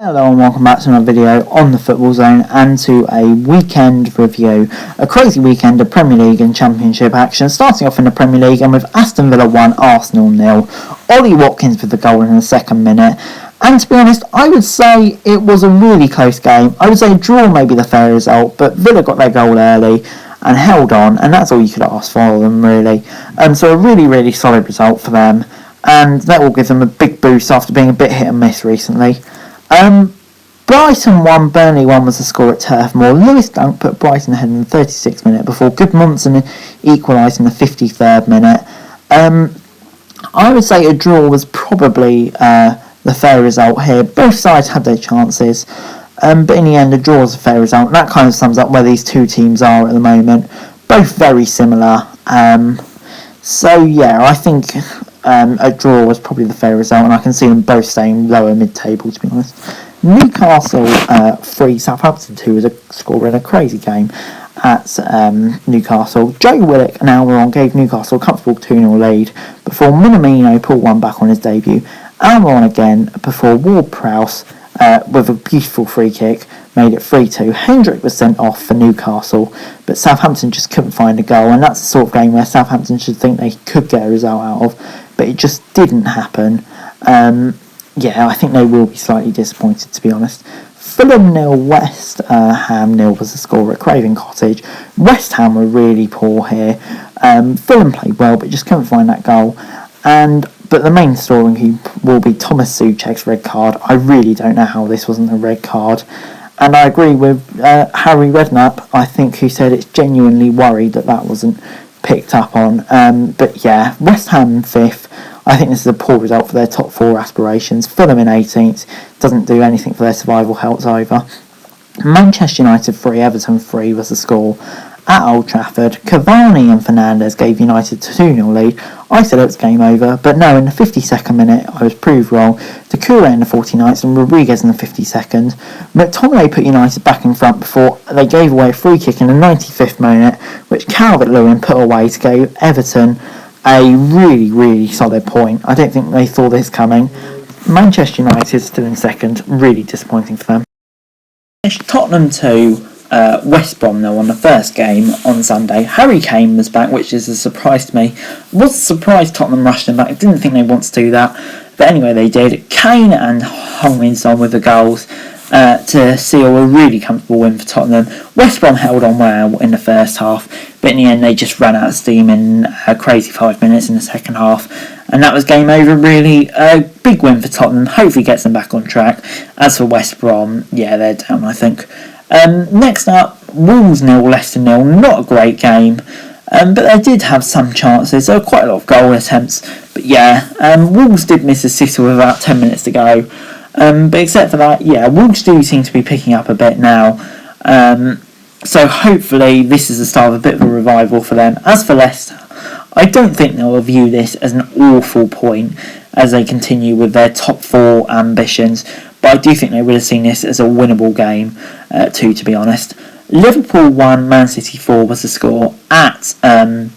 Hello and welcome back to another video on the Football Zone and to a weekend review. A crazy weekend of Premier League and Championship action, starting off in the Premier League and with Aston Villa 1, Arsenal 0. Ollie Watkins with the goal in the second minute. And to be honest, I would say it was a really close game. I would say a draw may be the fair result, but Villa got their goal early and held on, and that's all you could ask for them really. So a really solid result for them, and that will give them a big boost after being a bit hit and miss recently. Brighton 1, Burnley 1 was the score at Turf Moor. Lewis Dunk put Brighton ahead in the 36th minute before Goodmanson equalised in the 53rd minute. I would say a draw was probably the fair result here. Both sides had their chances, but in the end a draw was a fair result. And that kind of sums up where these two teams are at the moment. Both very similar. So yeah, I think a draw was probably the fair result, and I can see them both staying lower mid-table, to be honest. Newcastle 3, Southampton 2 was a score in a crazy game at Newcastle. Joe Willock and Almiron gave Newcastle a comfortable 2-0 lead before Minamino pulled one back on his debut. Almiron again before Ward-Prowse with a beautiful free kick made it 3-2. Hendrick was sent off for Newcastle, but Southampton just couldn't find a goal, and that's the sort of game where Southampton should think they could get a result out of, but it just didn't happen. I think they will be slightly disappointed, to be honest. Fulham 0, West Ham 0 was the score at Craven Cottage. West Ham were really poor here. Fulham played well, but just couldn't find that goal. But the main story will be Thomas Souček's red card. I really don't know how this wasn't a red card. And I agree with Harry Redknapp, I think, who said it's genuinely worried that wasn't picked up on. But yeah, West Ham 5th. I think this is a poor result for their top 4 aspirations. Fulham in 18th doesn't do anything for their survival helps either. Manchester United 3, Everton 3 was the score at Old Trafford. Cavani and Fernandes gave United a 2-0 lead. I said it was game over, but no, in the 52nd minute I was proved wrong. Doucouré in the 49th and Rodriguez in the 52nd. McTominay put United back in front before they gave away a free kick in the 95th minute, which Calvert-Lewin put away to give Everton a really solid point. I don't think they saw this coming. Manchester United still in second, really disappointing for them. Tottenham 2, West Brom though on the first game on Sunday. Harry Kane was back, which is a surprise to me. Was surprised Tottenham rushed him back. I didn't think they wanted to do that, but anyway they did. Kane and Heung-min Son with the goals to seal a really comfortable win for Tottenham. West Brom held on well in the first half, but in the end they just ran out of steam in a crazy 5 minutes in the second half, and that was game over really. A big win for Tottenham, hopefully gets them back on track. As for West Brom, yeah, they're down I think. Next up, Wolves 0, Leicester 0, not a great game, but they did have some chances. There were quite a lot of goal attempts, but yeah, Wolves did miss a sitter with about 10 minutes to go. But except for that, yeah, Wolves do seem to be picking up a bit now. So hopefully this is the start of a bit of a revival for them. As for Leicester, I don't think they'll view this as an awful point as they continue with their top 4 ambitions, but I do think they would have seen this as a winnable game too, to be honest. Liverpool 1, Man City 4 was the score at Anfield.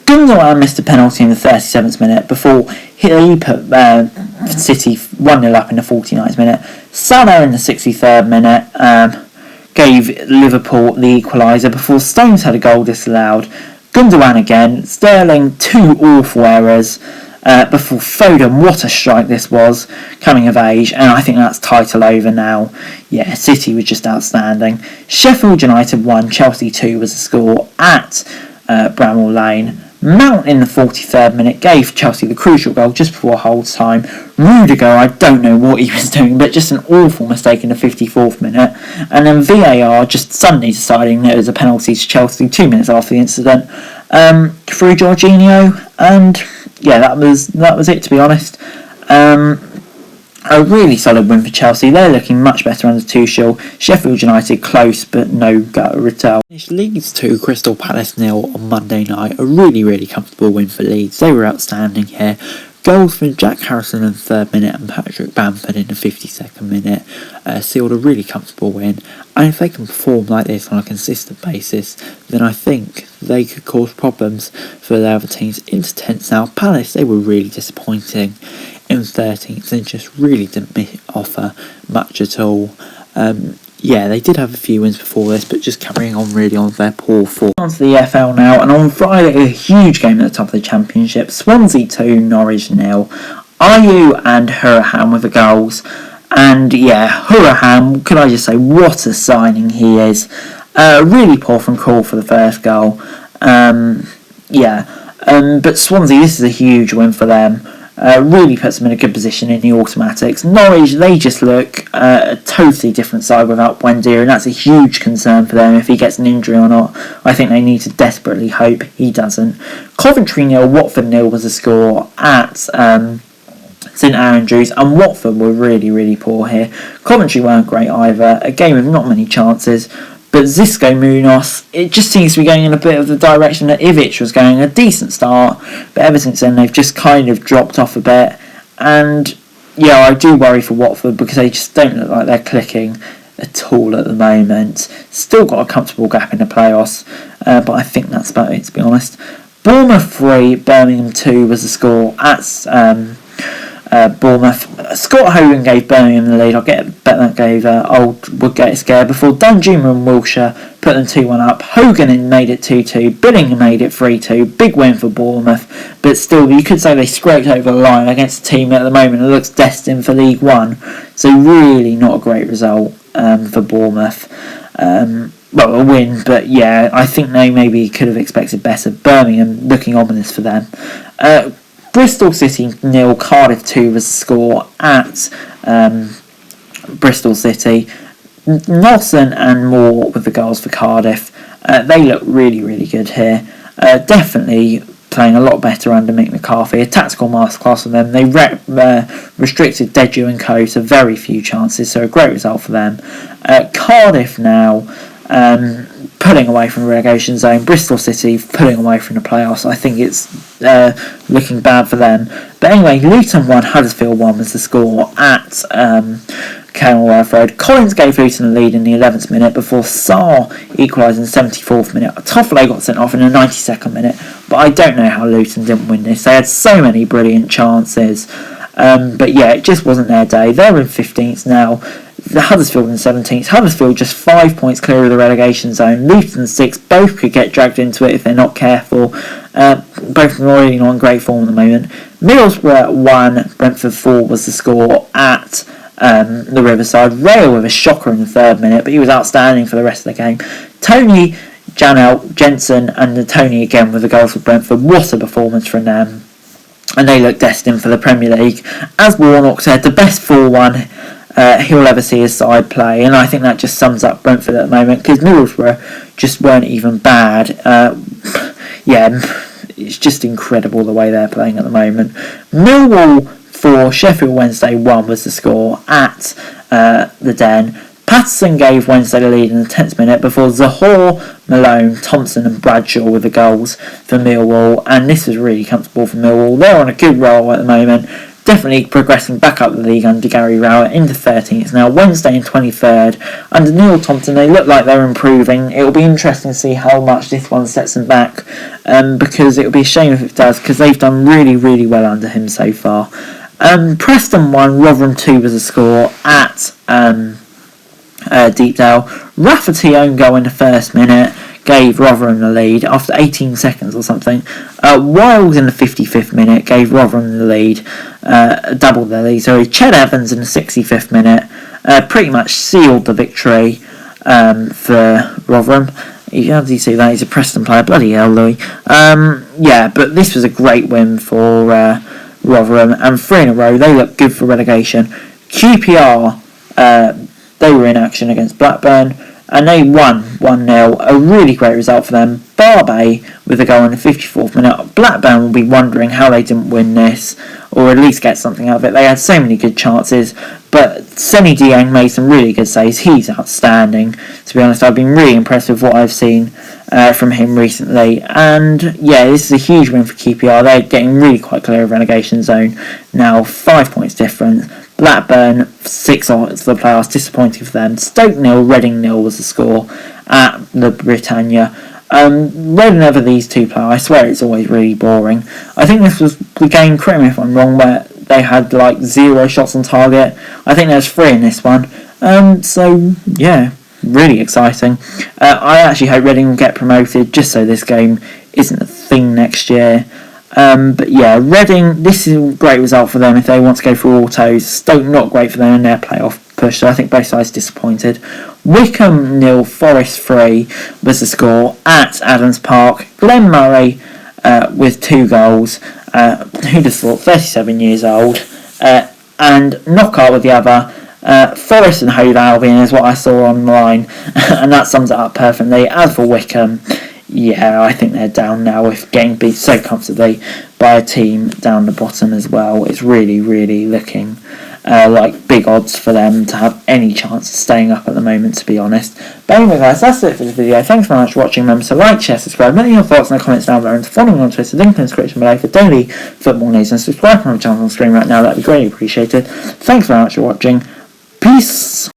Gundogan missed a penalty in the 37th minute before he put City 1-0 up in the 49th minute. Salah in the 63rd minute gave Liverpool the equaliser before Stones had a goal disallowed. Gundogan again, Sterling 2 awful errors before Foden, what a strike this was, coming of age, and I think that's title over now. Yeah, City was just outstanding. Sheffield United 1, Chelsea 2 was the score at Bramall Lane. Mount in the 43rd minute gave Chelsea the crucial goal just before hold time. Rudiger, I don't know what he was doing, but just an awful mistake in the 54th minute. And then VAR just suddenly deciding that it was a penalty to Chelsea 2 minutes after the incident through Jorginho. And yeah, that was it, to be honest. A really solid win for Chelsea. They're looking much better under Tuchel. Sheffield United close, but no gutter return. Leeds 2, Crystal Palace 0 on Monday night. A really comfortable win for Leeds. They were outstanding here. Goals from Jack Harrison in the 3rd minute and Patrick Bamford in the 52nd minute sealed a really comfortable win, and if they can perform like this on a consistent basis, then I think they could cause problems for the other teams into 10th now. Palace, they were really disappointing in 13th and just really didn't offer much at all. They did have a few wins before this, but just carrying on really on their poor form. On to the EFL now, and on Friday, a huge game at the top of the Championship. Swansea 2, Norwich 0. Ayew and Hurahan with the goals. And Hurahan, could I just say, what a signing he is. Really poor from Krul for the first goal. But Swansea, this is a huge win for them. Really puts them in a good position in the automatics. Norwich, they just look a totally different side without Buendia, and that's a huge concern for them if he gets an injury or not. I think they need to desperately hope he doesn't. Coventry 0, Watford 0 was the score at St Andrews, and Watford were really, really poor here. Coventry weren't great either, a game with not many chances. But Xisco Munoz, it just seems to be going in a bit of the direction that Ivic was going. A decent start, but ever since then they've just kind of dropped off a bit. And I do worry for Watford because they just don't look like they're clicking at all at the moment. Still got a comfortable gap in the playoffs, but I think that's about it, to be honest. Bournemouth 3, Birmingham 2 was the score at Bournemouth. Scott Hogan gave Birmingham the lead. Would get scared before Danjuma and Wilshere put them 2-1 up. Hogan made it 2-2. Billingham made it 3-2. Big win for Bournemouth, but still you could say they scraped over the line against a team at the moment that looks destined for League One. So really not a great result for Bournemouth. A win, but I think they maybe could have expected better. Birmingham looking ominous for them. Bristol City 0, Cardiff 2 was the score at Bristol City. Nelson and Moore with the goals for Cardiff. They look really, really good here. Definitely playing a lot better under Mick McCarthy. A tactical masterclass for them. They restricted Deju and Co to very few chances, so a great result for them. Cardiff now pulling away from the relegation zone. Bristol City pulling away from the playoffs. I think it's looking bad for them. But anyway, Luton 1, Huddersfield 1 was the score at Kenilworth Road. Collins gave Luton the lead in the 11th minute before Sarr equalised in the 74th minute. Toffolo got sent off in the 92nd minute, but I don't know how Luton didn't win this. They had so many brilliant chances. It just wasn't their day. They're in 15th now. The Huddersfield in 17th. Huddersfield just 5 points clear of the relegation zone. Luton 6. Both could get dragged into it if they're not careful. Both are really not in great form at the moment. Middlesbrough 1, Brentford 4 was the score at the Riverside. Rail with a shocker in the 3rd minute, but he was outstanding for the rest of the game. Tony, Janelt, Jensen and Tony again with the goals for Brentford. What a performance from them. And they look destined for the Premier League. As Warnock said, the best 4-1 he'll ever see his side play, and I think that just sums up Brentford at the moment, because Middlesbrough just weren't even bad. It's just incredible the way they're playing at the moment. Millwall 4, Sheffield Wednesday 1 was the score at the Den. Patterson gave Wednesday the lead in the 10th minute before Zahor, Malone, Thompson and Bradshaw with the goals for Millwall, and this was really comfortable for Millwall. They're on a good roll at the moment, definitely progressing back up the league under Gary Rowett into 13th now. Wednesday in 23rd. Under Neil Thompson, they look like they're improving. It will be interesting to see how much this one sets them back, because it will be a shame if it does, because they've done really, really well under him so far. Preston 1, Rotherham 2 was the score at Deepdale. Rafferty own goal in the 1st minute gave Rotherham the lead after 18 seconds or something. Wiles in the 55th minute gave Rotherham the lead, doubled their lead. Sorry, Ched Evans in the 65th minute pretty much sealed the victory for Rotherham. How do you see that? He's a Preston player. Bloody hell, Louis. But this was a great win for Rotherham, and 3 in a row. They look good for relegation. QPR, they were in action against Blackburn. and they won 1-0. A really great result for them. Barbet with a goal in the 54th minute. Blackburn will be wondering how they didn't win this, or at least get something out of it. They had so many good chances, but Seny Dieng made some really good saves. He's outstanding. To be honest, I've been really impressed with what I've seen from him recently. And yeah, this is a huge win for QPR. They're getting really quite clear of relegation zone now. 5 points difference. Blackburn 6 odds for the playoffs. Disappointing for them. Stoke 0, Reading 0 was the score at the Britannia. Whenever these two play, I swear it's always really boring. I think this was the game, correct me if I'm wrong, where they had like 0 shots on target. I think there's 3 in this one. So yeah, really exciting. I actually hope Reading will get promoted just so this game isn't a thing next year. But yeah, Reading, this is a great result for them if they want to go for autos. Stoke not great for them in their playoff push, so I think both sides disappointed. Wycombe 0, Forest 3 was the score at Adams Park. Glenn Murray with 2 goals. Who'd have thought, 37 years old. And Knockaert with the other. Forest and Hove Albion is what I saw online, and that sums it up perfectly. As for Wycombe, yeah, I think they're down now with getting beat so comfortably by a team down the bottom as well. It's really, really looking like big odds for them to have any chance of staying up at the moment, to be honest. But anyway guys, that's it for this video. Thanks very much for watching. Remember to like, share, subscribe, let me know your thoughts in the comments down below, and to follow me on Twitter, link in the description below for daily football news, and subscribe to my channel on the screen right now. That'd be greatly appreciated. Thanks very much for watching. Peace!